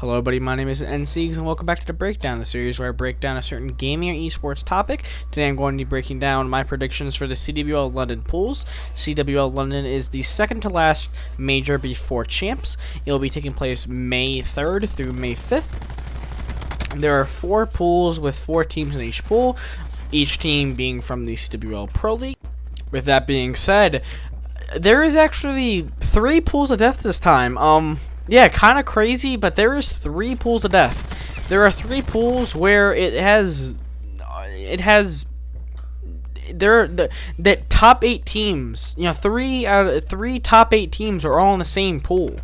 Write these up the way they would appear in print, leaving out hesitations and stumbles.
Hello everybody, my name is NCegs and welcome back to the Breakdown, the series where I break down a certain gaming or esports topic. Today I'm going to be breaking down my predictions for the CWL London pools. CWL London is the second to last major before Champs. It will be taking place May 3rd through May 5th. There are 4 pools with 4 teams in each pool, each team being from the CWL Pro League. With that being said, there is actually 3 pools of death this time. Yeah, kind of crazy, but there is 3 pools of death. There are 3 pools where the top 8 teams, 3 out of 3 top 8 teams are all in the same pool.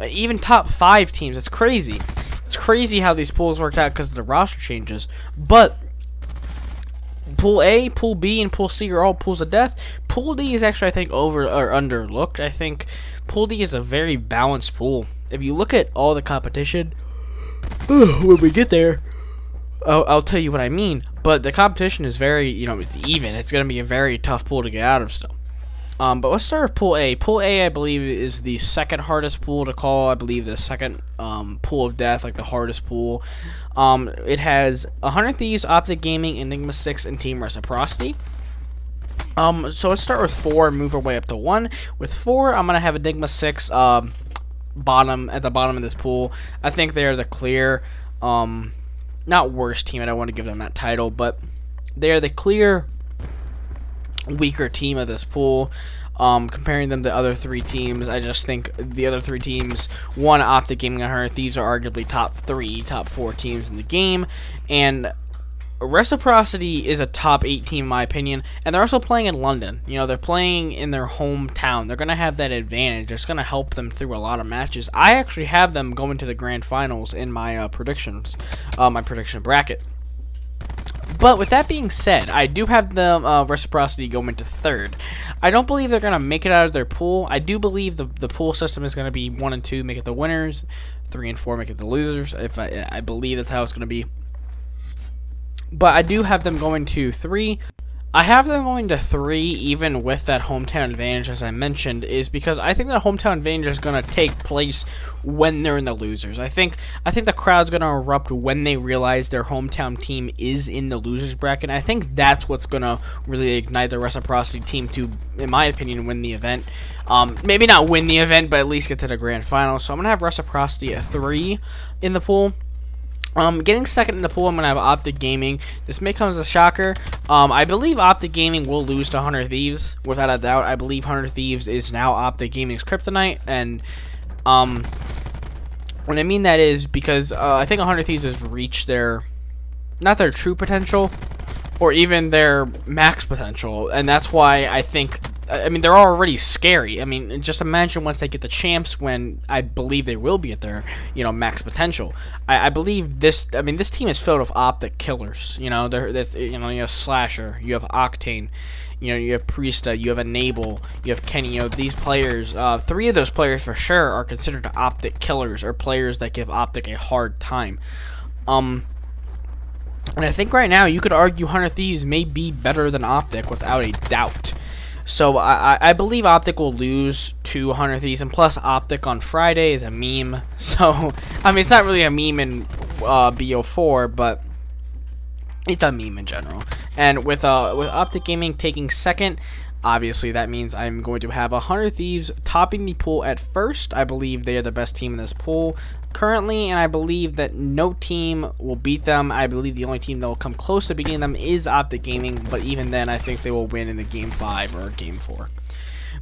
Even top 5 teams. It's crazy. It's crazy how these pools worked out because of the roster changes. But Pool A, Pool B, and Pool C are all pools of death. Pool D is actually, I think, underlooked. I think Pool D is a very balanced pool. If you look at all the competition, when we get there, I'll tell you what I mean. But the competition is very, it's even. It's going to be a very tough pool to get out of still. But let's start with Pool A. Pool A, I believe, is the second hardest pool to call. I believe the second pool of death, like the hardest pool. It has 100 Thieves, Optic Gaming, Enigma 6, and Team Reciprocity. So let's start with 4 and move our way up to 1. With 4, I'm going to have Enigma 6 at the bottom of this pool. I think they're the clear, not worst team. I don't want to give them that title, but they're the clear weaker team of this pool. Comparing them to other 3 teams, I just think the other 3 teams, one, Optic Gaming and 100 Thieves, are arguably top 4 teams in the game, and Reciprocity is a top 8 team in my opinion, and they're also playing in London. They're playing in their hometown. They're going to have that advantage. It's going to help them through a lot of matches. I actually have them going to the grand finals in my predictions, my prediction bracket. But with that being said, I do have the Reciprocity going into 3rd. I don't believe they're going to make it out of their pool. I do believe the pool system is going to be 1 and 2 make it the winners, 3 and 4 make it the losers. I believe that's how it's going to be. But I do have them going to 3. I have them going to 3 even with that hometown advantage, as I mentioned, is because I think that hometown advantage is going to take place when they're in the losers. I think the crowd's going to erupt when they realize their hometown team is in the losers bracket. And I think that's what's going to really ignite the Reciprocity team to, in my opinion, win the event. Maybe not win the event, but at least get to the grand final. So I'm going to have Reciprocity at 3 in the pool. Getting second in the pool, I'm going to have Optic Gaming. This may come as a shocker. I believe Optic Gaming will lose to 100 Thieves, without a doubt. I believe 100 Thieves is now Optic Gaming's kryptonite, and what I mean that is because I think 100 Thieves has reached not their true potential, or even their max potential, and that's why I think, they're already scary. Just imagine once they get the champs, when I believe they will be at their, max potential. I believe this team is filled with Optic killers. You have Slasher, you have Octane, you have Priesta, you have Enable, you have Kenny. These players, 3 of those players for sure are considered Optic killers, or players that give Optic a hard time. And I think right now you could argue 100 Thieves may be better than Optic without a doubt. So I believe Optic will lose to 100 Thieves, and plus Optic on Friday is a meme. So it's not really a meme in BO4, but it's a meme in general. And with Optic Gaming taking second, obviously that means I'm going to have 100 Thieves topping the pool at first. I believe they are the best team in this pool currently, and I believe that no team will beat them. I believe the only team that will come close to beating them is Optic Gaming, but even then I think they will win in the Game 5 or Game 4.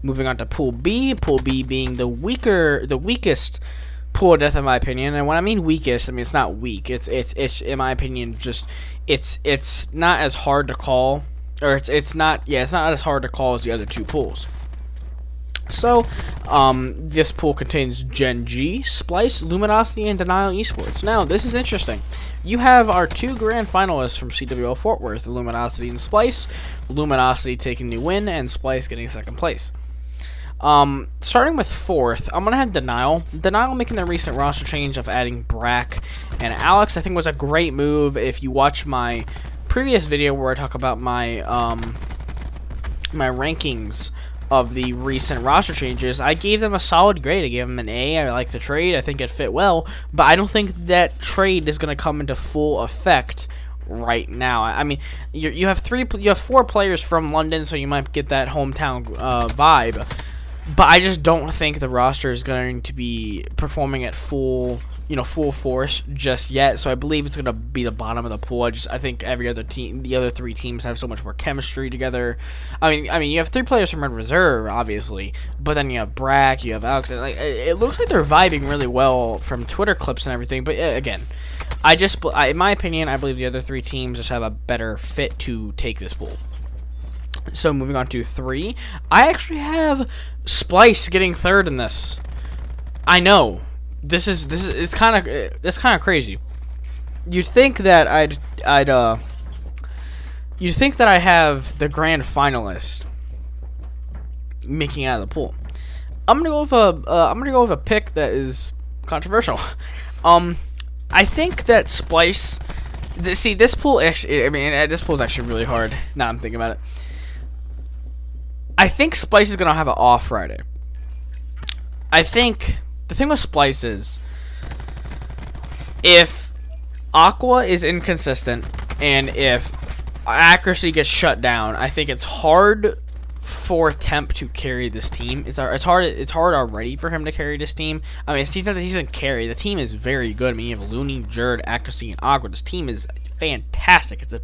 Moving on to Pool B. Pool B being the weakest pool of death in my opinion. And when I mean weakest, it's not weak. It's in my opinion just it's not as hard to call, or it's not as hard to call as the other 2 pools. So, this pool contains Gen G, Splice, Luminosity, and Denial Esports. Now, this is interesting. You have our 2 grand finalists from CWL Fort Worth, Luminosity and Splice. Luminosity taking the win, and Splice getting 2nd place. Starting with 4th, I'm going to have Denial. Denial making their recent roster change of adding Brack and Alex, I think was a great move. If you watch my previous video where I talk about my, my rankings of the recent roster changes, I gave them a solid grade. I gave them an A. I like the trade. I think it fit well, but I don't think that trade is going to come into full effect right now. I mean, you have 4 players from London, so you might get that hometown vibe, but I just don't think the roster is going to be performing at full force just yet. So I believe it's going to be the bottom of the pool. I think every other team, the other 3 teams, have so much more chemistry together. I mean, you have 3 players from Red Reserve, obviously, but then you have Brack, you have Alex. Like, it looks like they're vibing really well from Twitter clips and everything. But again, in my opinion, I believe the other 3 teams just have a better fit to take this pool. So moving on to 3, I actually have Splice getting 3rd in this. I know. It's kind of crazy. You'd think that you'd think that I have the grand finalist making out of the pool. I'm gonna go with a pick that is controversial. I think that Splice. See, this pool actually. I mean, this pool is actually really hard. Now I'm thinking about it. I think Splice is gonna have an off Friday. I think. The thing with Splice is, if Aqua is inconsistent and if accuracy gets shut down, I think it's hard for Temp to carry this team. It's hard already for him to carry this team. I mean, it's not that he doesn't carry. The team is very good. I mean, you have Looney, Jerd, accuracy, and Aqua. This team is fantastic. It's a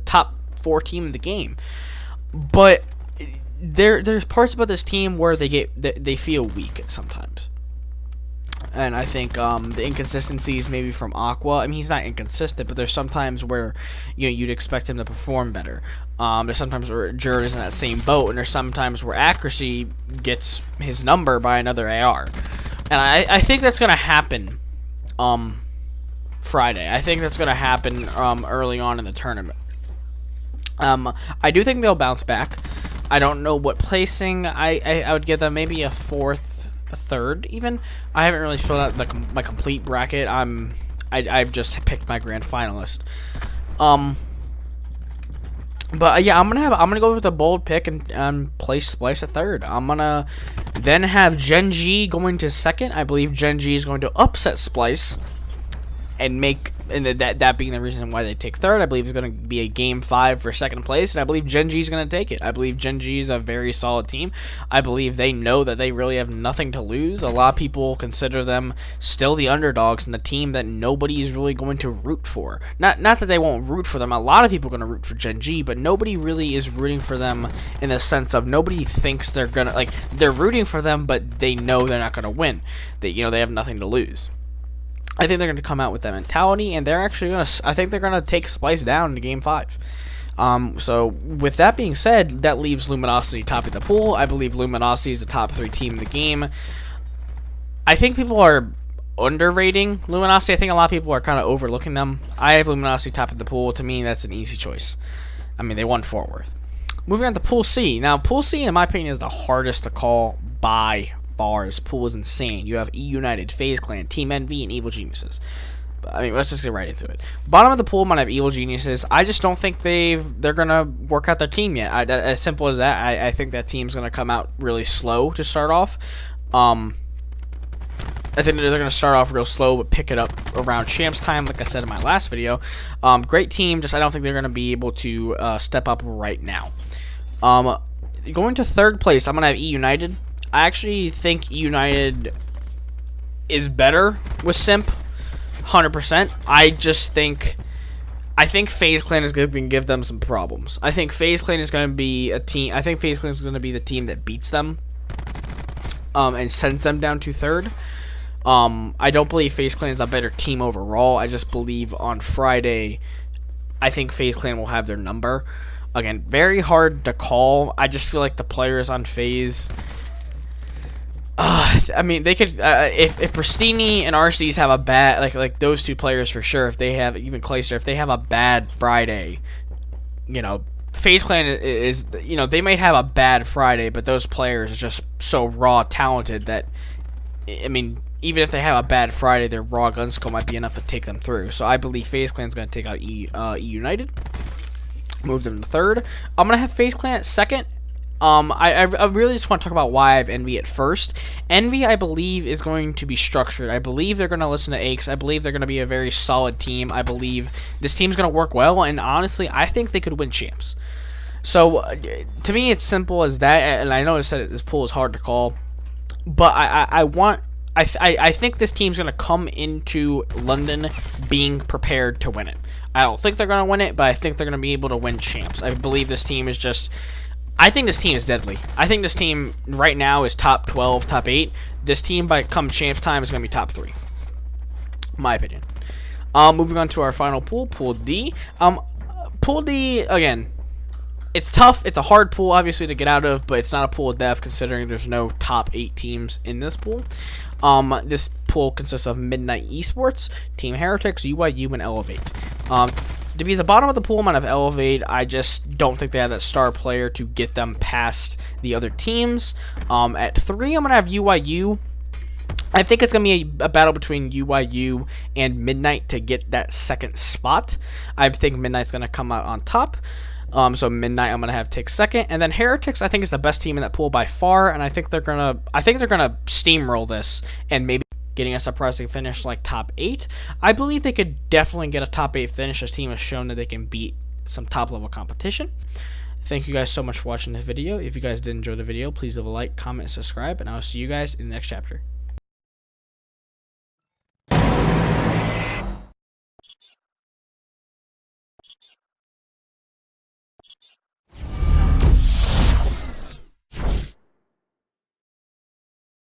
top 4 team in the game. But there's parts about this team where they feel weak sometimes. And I think the inconsistencies maybe from Aqua. I mean, he's not inconsistent, but there's sometimes where you'd expect him to perform better. There's sometimes where Jerd is in that same boat, and there's sometimes where accuracy gets his number by another AR. And I think that's gonna happen Friday. I think that's gonna happen early on in the tournament. I do think they'll bounce back. I don't know what placing. I would give them maybe a 4th. A 3rd even. I haven't really filled out my complete bracket. I've just picked my grand finalist. But yeah, I'm gonna go with a bold pick and place Splice at 3rd. I'm gonna then have Gen G going to 2nd. I believe Gen G is going to upset Splice and that being the reason why they take 3rd. I believe it's going to be a game 5 for 2nd place, and I believe Gen G is going to take it. I believe Gen G is a very solid team. I believe they know that they really have nothing to lose. A lot of people consider them still the underdogs and the team that nobody is really going to root for. Not that they won't root for them. A lot of people are going to root for Gen G, but nobody really is rooting for them in the sense of nobody thinks they're going to, they're rooting for them, but they know they're not going to win. They have nothing to lose. I think they're going to come out with that mentality, and I think they're going to take Splice down in Game 5. So, with that being said, that leaves Luminosity topping the pool. I believe Luminosity is the top 3 team in the game. I think people are underrating Luminosity. I think a lot of people are kind of overlooking them. I have Luminosity topping the pool. To me, that's an easy choice. I mean, they won Fort Worth. Moving on to Pool C. Now, Pool C, in my opinion, is the hardest to call by far. This pool is insane. You have E United, FaZe Clan, Team Envy, and Evil Geniuses. I mean, let's just get right into it. Bottom of the pool might have Evil Geniuses. I just don't think they're gonna work out their team yet. As simple as that. I think that team's gonna come out really slow to start off. I think they're gonna start off real slow, but pick it up around champs time, like I said in my last video. Great team. Just I don't think they're gonna be able to step up right now. Going to 3rd place, I'm gonna have E United. I actually think United is better with Simp, 100%. I think FaZe Clan is going to give them some problems. I think FaZe Clan is going to be a team. I think FaZe Clan is going to be the team that beats them, and sends them down to 3rd. I don't believe FaZe Clan is a better team overall. I just believe on Friday, I think FaZe Clan will have their number. Again, very hard to call. I just feel like the players on FaZe. I mean, they could if Pristini and RCs have a bad like those 2 players for sure. If they have even Clayster, if they have a bad Friday, FaZe Clan is they might have a bad Friday, but those players are just so raw talented that I mean, even if they have a bad Friday, their raw gun skill might be enough to take them through. So I believe FaZe Clan is going to take out E United, move them to 3rd. I'm gonna have FaZe Clan at 2nd. I really just want to talk about why I have Envy at first. Envy, I believe, is going to be structured. I believe they're going to listen to Aches. I believe they're going to be a very solid team. I believe this team's going to work well, and honestly, I think they could win champs. So, to me, it's simple as that, and I know I said this pool is hard to call, but I think this team's going to come into London being prepared to win it. I don't think they're going to win it, but I think they're going to be able to win champs. I believe this team is just... I think this team is deadly. I think this team right now is top 12, top 8. This team, by come champs time, is going to be top 3. My opinion. Moving on to our final pool, Pool D. Pool D, again, it's tough. It's a hard pool, obviously, to get out of, but it's not a pool of death considering there's no top 8 teams in this pool. This pool consists of Midnight Esports, Team Heretics, UYU, and Elevate. To be the bottom of the pool, I'm going to have Elevate. I just don't think they have that star player to get them past the other teams. At 3, I'm going to have UYU. I think it's going to be a battle between UYU and Midnight to get that second spot. I think Midnight's going to come out on top. So Midnight, I'm gonna have take second, and then Heretics, I think is the best team in that pool by far, and I think they're gonna steamroll this and maybe getting a surprising finish like top 8. I believe they could definitely get a top 8 finish. This team has shown that they can beat some top level competition. Thank you guys so much for watching this video. If you guys did enjoy the video, please leave a like, comment, and subscribe, and I'll see you guys in the next chapter.